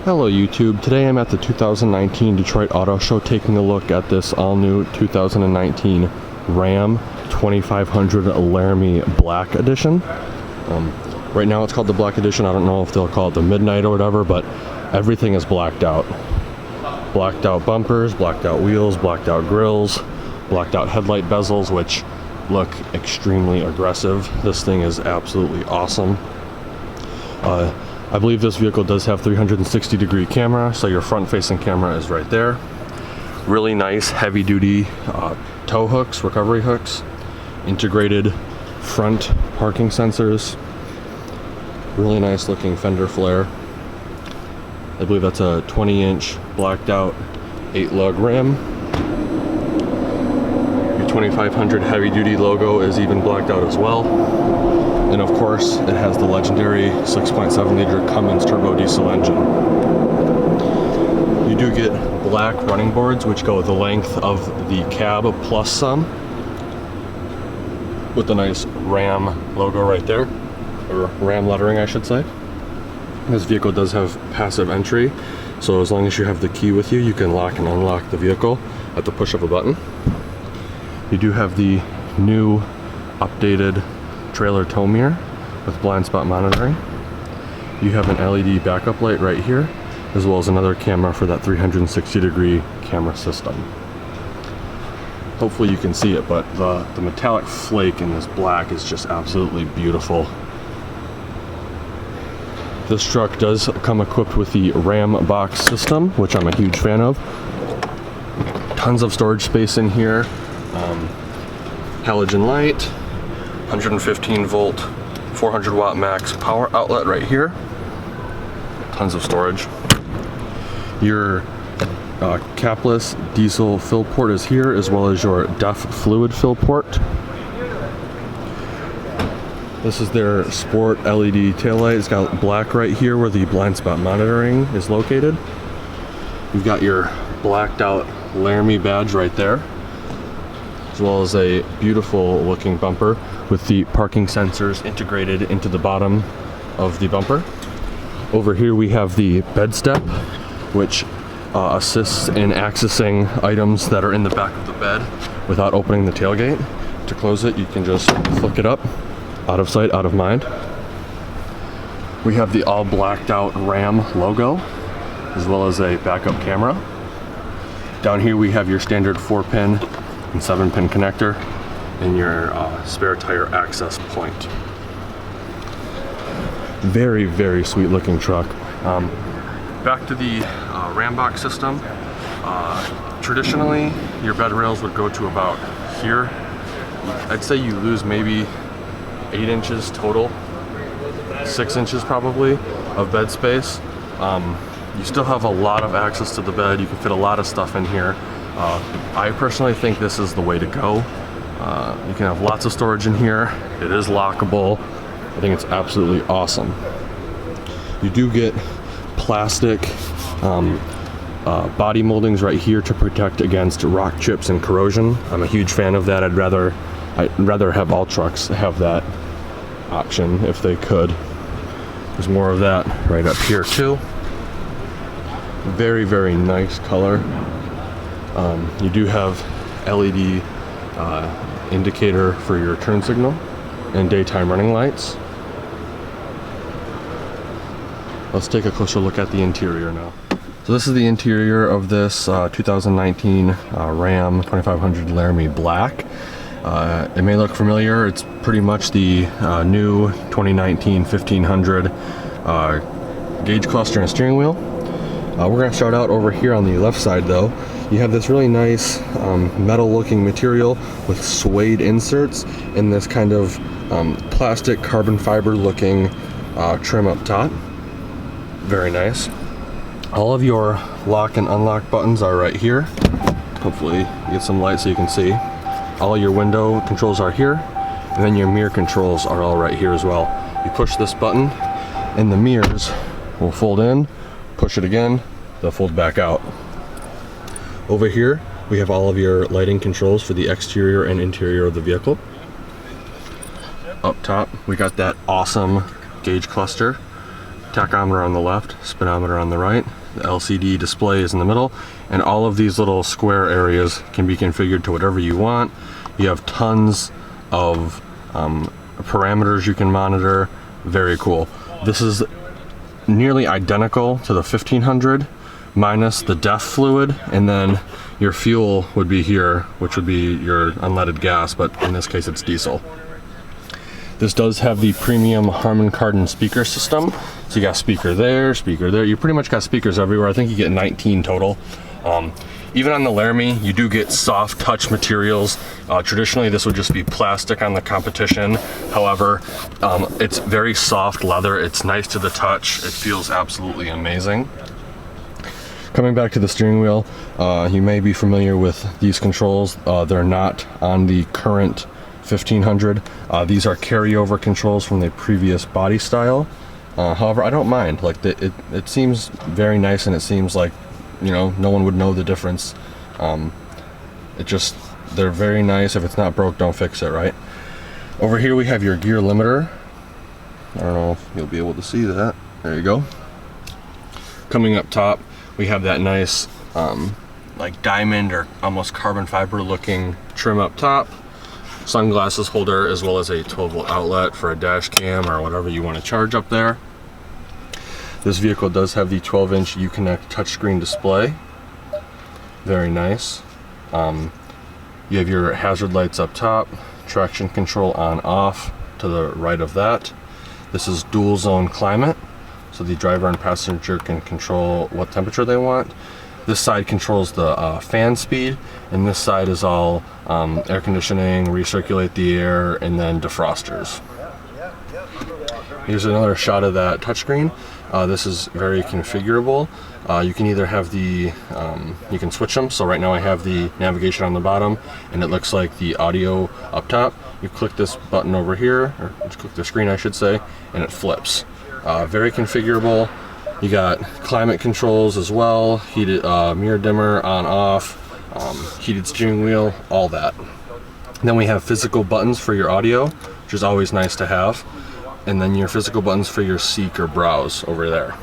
Hello YouTube, today I'm at the 2019 Detroit Auto Show taking a look at this all-new 2019 Ram 2500 Laramie Black Edition. Right now it's called the Black Edition. I don't know if they'll call it the Midnight or whatever, but everything is blacked out. Blacked out bumpers, blacked out wheels, blacked out grills, blacked out headlight bezels, which look extremely aggressive. This thing is absolutely awesome. I believe this vehicle does have 360-degree camera, so your front-facing camera is right there. Really nice heavy-duty tow hooks, recovery hooks, integrated front parking sensors, really nice looking fender flare. I believe that's a 20-inch blacked out 8-lug rim. Your 2500 heavy-duty logo is even blacked out as well. And of course, it has the legendary 6.7 liter Cummins turbo diesel engine. You do get black running boards, which go the length of the cab plus some, with the nice Ram logo right there, or Ram lettering, I should say. This vehicle does have passive entry, so as long as you have the key with you, you can lock and unlock the vehicle at the push of a button. You do have the new updated trailer tow mirror with blind spot monitoring. You have an LED backup light right here, as well as another camera for that 360-degree camera system. Hopefully you can see it, but the metallic flake in this black is just absolutely beautiful. This truck does come equipped with the Ram box system, which I'm a huge fan of. Tons of storage space in here. Halogen light, 115 volt, 400 watt max power outlet right here. Tons of storage. Your capless diesel fill port is here, as well as your DEF fluid fill port. This is their sport LED taillight. It's got black right here where the blind spot monitoring is located. You've got your blacked out Laramie badge right there, as well as a beautiful looking bumper with the parking sensors integrated into the bottom of the bumper. Over here we have the bed step, which assists in accessing items that are in the back of the bed without opening the tailgate. To close it, you can just flick it up. Out of sight, out of mind. We have the all blacked out Ram logo, as well as a backup camera. Down here we have your standard 4-pin and 7-pin connector and your spare tire access point. Very, very sweet looking truck. Back to the Ram box system. Traditionally, your bed rails would go to about here. I'd say you lose maybe 8 inches total, 6 inches probably of bed space. You still have a lot of access to the bed. You can fit a lot of stuff in here. I personally think this is the way to go. You can have lots of storage in here. It is lockable. I think it's absolutely awesome. You do get plastic body moldings right here to protect against rock chips and corrosion. I'm a huge fan of that. I'd rather have all trucks have that option if they could. There's more of that right up here too. Very, very nice color. You do have LED indicator for your turn signal and daytime running lights. Let's take a closer look at the interior now. So this is the interior of this 2019 Ram 2500 Laramie Black. It may look familiar. It's pretty much the new 2019 1500 gauge cluster and steering wheel. We're going to start out over here on the left side though. You have this really nice metal looking material with suede inserts and this kind of plastic carbon fiber looking trim up top. Very nice. All of your lock and unlock buttons are right here. Hopefully you get some light so you can see. All your window controls are here, and then your mirror controls are all right here as well. You push this button and the mirrors will fold in, push it again, they'll fold back out. Over here we have all of your lighting controls for the exterior and interior of the vehicle. Up top we got that awesome gauge cluster tachometer on the left, speedometer on the right. The LCD display is in the middle, and all of these little square areas can be configured to whatever you want. You have tons of parameters you can monitor. Very cool. This is nearly identical to the 1500 minus the DEF fluid, and then your fuel would be here, which would be your unleaded gas, but in this case it's diesel. This does have the premium Harman Kardon speaker system. So you got speaker there, you pretty much got speakers everywhere. I think you get 19 total. Even on the Laramie, you do get soft touch materials. Traditionally, this would just be plastic on the competition. However, it's very soft leather. It's nice to the touch. It feels absolutely amazing. Coming back to the steering wheel, you may be familiar with these controls. They're not on the current 1500. These are carryover controls from the previous body style. However, I don't mind. Like it seems very nice, and it seems like, you know, no one would know the difference. They're very nice. If it's not broke, don't fix it, right? Over here we have your gear limiter. I don't know if you'll be able to see that. There you go. Coming up top, we have that nice like diamond or almost carbon fiber looking trim up top. Sunglasses holder, as well as a 12-volt outlet for a dash cam or whatever you want to charge up there. This vehicle does have the 12-inch Uconnect touchscreen display. Very nice. You have your hazard lights up top, traction control on off to the right of that. This is dual zone climate, so the driver and passenger can control what temperature they want. This side controls the fan speed, and this side is all air conditioning, recirculate the air, and then defrosters. Here's another shot of that touchscreen. This is very configurable. You can either have the, you can switch them. So right now I have the navigation on the bottom, and it looks like the audio up top. You click this button over here, or just click the screen I should say, and it flips. Very configurable. You got climate controls as well, heated mirror dimmer on off, heated steering wheel, all that. And then we have physical buttons for your audio, which is always nice to have. And then your physical buttons for your seek or browse over there.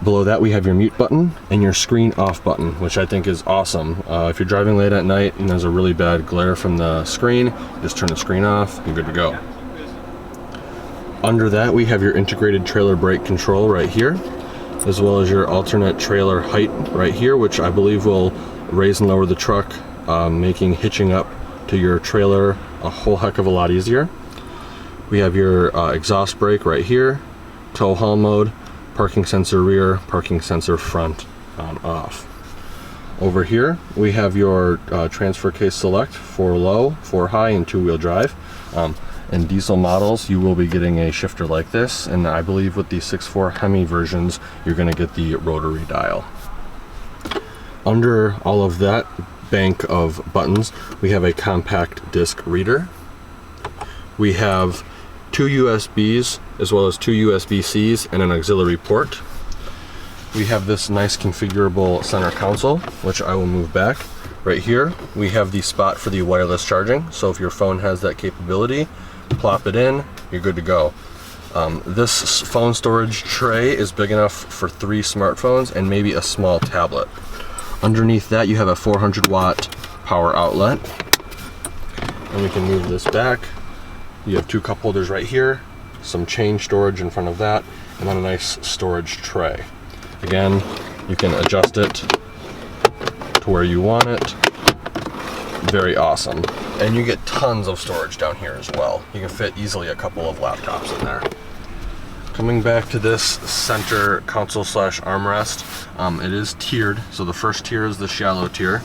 Below that we have your mute button and your screen off button, which I think is awesome. If you're driving late at night and there's a really bad glare from the screen, just turn the screen off, you're good to go. Under that we have your integrated trailer brake control right here, as well as your alternate trailer height right here, which I believe will raise and lower the truck, making hitching up to your trailer a whole heck of a lot easier. We have your exhaust brake right here, tow haul mode, parking sensor rear, parking sensor front on off. Over here we have your transfer case select for low, for high, and two-wheel drive. In diesel models you will be getting a shifter like this, and I believe with the 6.4 Hemi versions you're going to get the rotary dial. Under all of that bank of buttons we have a compact disc reader. We have two USBs as well as two USB-Cs and an auxiliary port. We have this nice configurable center console, which I will move back. Right here we have the spot for the wireless charging, so if your phone has that capability, plop it in, you're good to go. This phone storage tray is big enough for 3 smartphones and maybe a small tablet. Underneath that you have a 400-watt power outlet, and we can move this back. You have 2 cup holders right here, some chain storage in front of that, and then a nice storage tray. Again, you can adjust it to where you want it. Very awesome. And you get tons of storage down here as well. You can fit easily a couple of laptops in there. Coming back to this center console slash armrest, it is tiered. So the first tier is the shallow tier,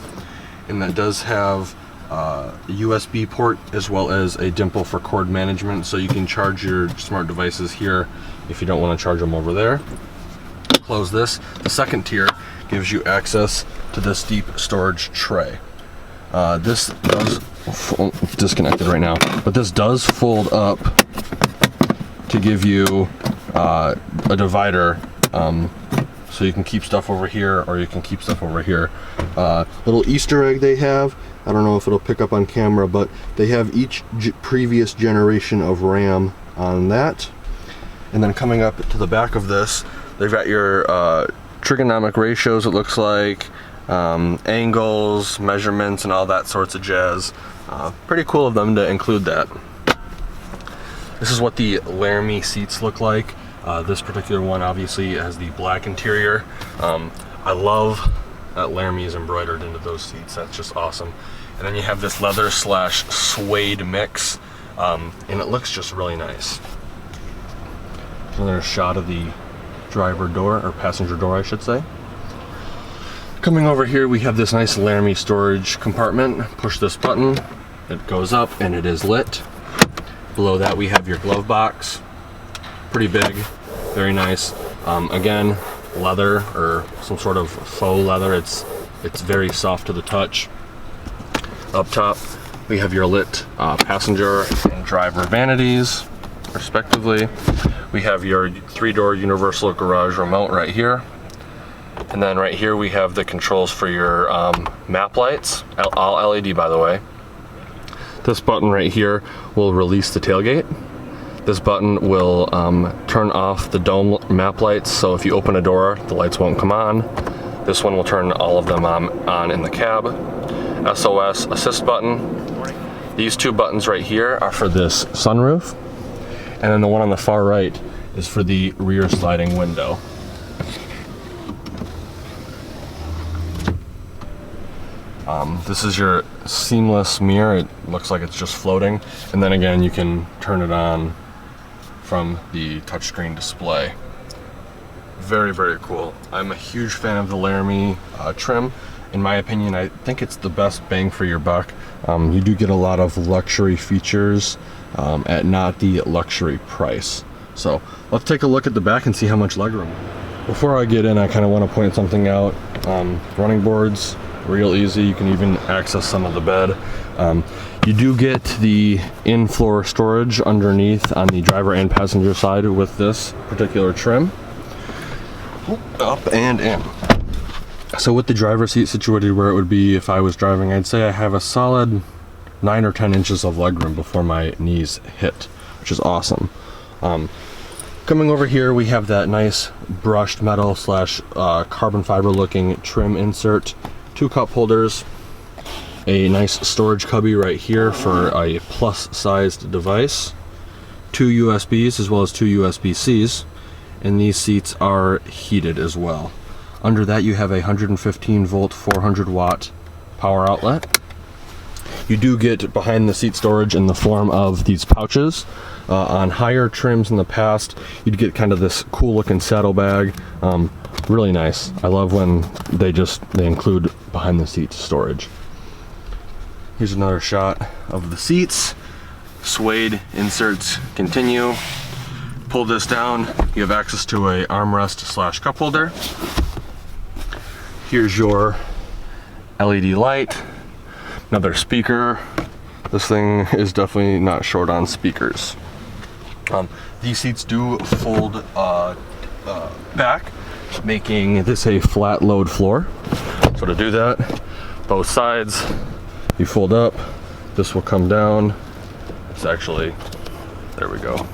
and that does have a USB port as well as a dimple for cord management, so you can charge your smart devices here if you don't want to charge them over there. Close this. The second tier gives you access to this deep storage tray. This does disconnected right now, but this does fold up to give you a divider, so you can keep stuff over here or you can keep stuff over here. Little Easter egg they have, I don't know if it'll pick up on camera, but they have each previous generation of RAM on that. And then coming up to the back of this, they've got your trigonomic ratios, it looks like, angles, measurements, and all that sorts of jazz. Pretty cool of them to include that. This is what the Laramie seats look like. This particular one obviously has the black interior. I love that Laramie is embroidered into those seats. That's just awesome. And then you have this leather slash suede mix, and it looks just really nice. Another shot of the driver door, or passenger door I should say. Coming over here, we have this nice Laramie storage compartment. Push this button, it goes up and it is lit. Below that we have your glove box. Pretty big, very nice. Again, leather or some sort of faux leather. It's very soft to the touch. Up top, we have your lit passenger and driver vanities, respectively. We have your 3-door universal garage remote right here. And then right here we have the controls for your map lights, all LED by the way. This button right here will release the tailgate. This button will turn off the dome map lights, so if you open a door, the lights won't come on. This one will turn all of them on in the cab. SOS assist button. These two buttons right here are for this sunroof. And then the one on the far right is for the rear sliding window. This is your seamless mirror. It looks like it's just floating. And then again, you can turn it on from the touchscreen display. Very, very cool. I'm a huge fan of the Laramie trim. In my opinion, I think it's the best bang for your buck. You do get a lot of luxury features at not the luxury price. So let's take a look at the back and see how much legroom. Before I get in, I kind of want to point something out. Running boards, real easy. You can even access some of the bed. You do get the in-floor storage underneath on the driver and passenger side with this particular trim. Up and in. So with the driver's seat situated where it would be if I was driving, I'd say I have a solid 9 or 10 inches of legroom before my knees hit, which is awesome. Coming over here, we have that nice brushed metal slash carbon fiber looking trim insert, 2 cup holders, a nice storage cubby right here for a plus sized device, 2 USBs as well as 2 USB-Cs, and these seats are heated as well. Under that you have a 115 volt 400 watt power outlet. You do get behind the seat storage in the form of these pouches. On higher trims in the past, you'd get kind of this cool looking saddlebag. Really nice. I love when they include behind the seat storage. Here's another shot of the seats. Suede inserts continue. Pull this down, you have access to a armrest slash cup holder. Here's your LED light, another speaker. This thing is definitely not short on speakers. These seats do fold back, making this a flat load floor. So to do that, both sides, you fold up, this will come down. It's actually, there we go.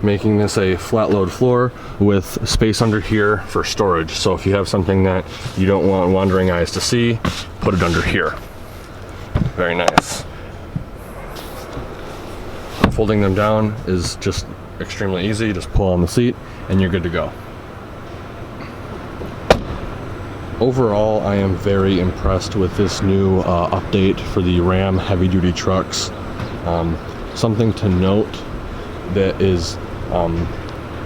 Making this a flat load floor with space under here for storage. So if you have something that you don't want wandering eyes to see, put it under here. Very nice. Folding them down is just extremely easy. You just pull on the seat and you're good to go. Overall, I am very impressed with this new update for the Ram heavy duty trucks. Something to note that is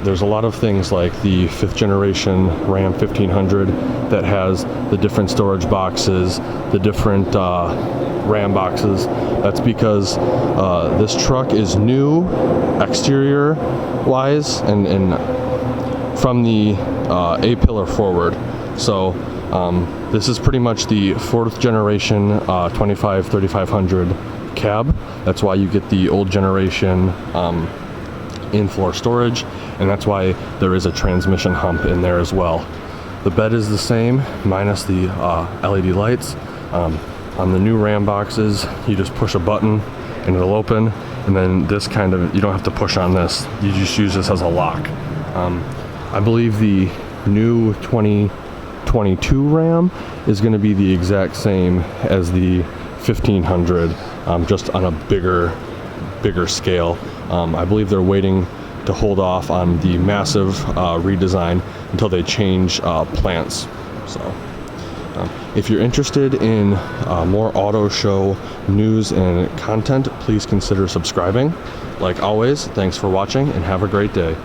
there's a lot of things like the 5th generation Ram 1500 that has the different storage boxes, the different Ram boxes. That's because this truck is new exterior wise and from the A-pillar forward. So this is pretty much the 4th generation 3500 cab. That's why you get the old generation in-floor storage, and that's why there is a transmission hump in there as well. The bed is the same, minus the LED lights. On the new Ram boxes, you just push a button and it'll open, and then this kind of, you don't have to push on this, you just use this as a lock. I believe the new 2022 Ram is going to be the exact same as the 1500, just on a bigger scale. I believe they're waiting to hold off on the massive redesign until they change plants. So if you're interested in more auto show news and content, please consider subscribing. Like always, thanks for watching and have a great day.